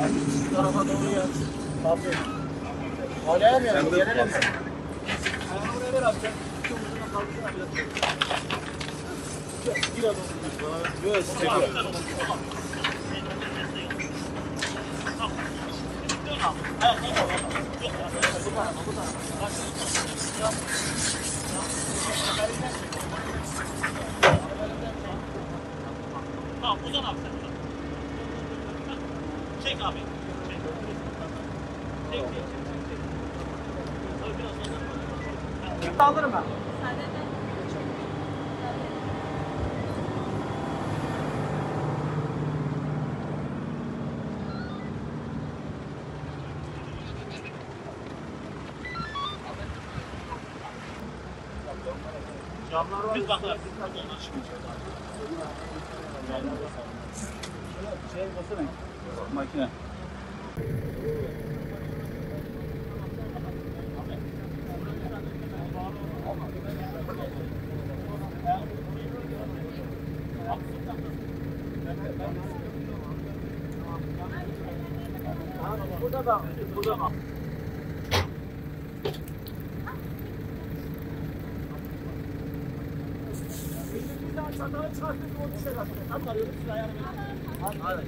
Şu tarafa doğru gel. Tabii. Oynayamıyorum. Gelelim mi? Ayağını buraya ver abi. Sen şu ucuna kaldırsana biraz. Gir adamı. Yok, çekiyor. Tamam uzan abi sen. Çek abi. Çek. Abi biraz daha. Alırım ben. Camlar var. Biz bakalım. Şey basana. Makine. Burada da. Burada da. Çatalı çıkarttık o düşer aslında. Tam arıyoruz siz ayağını verin. Hadi.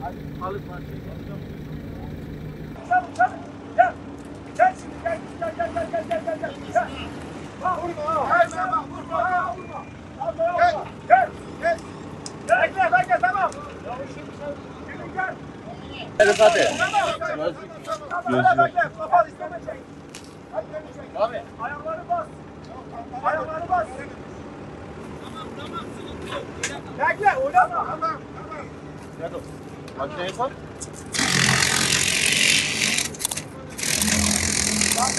Hadi balık var. Çabuk. Gel. Gel şimdi gel. Gel. Ha vurma ha. Vurma. Gel. Bekle tamam. Şimdi gel. Evet hadi. Tamam. Bekle. Kapat isteme çek. Hadi çek. Abi. Ayakları bas. Bekle, oynama. Tamam. Nerede o? Makineyi koy. Bak,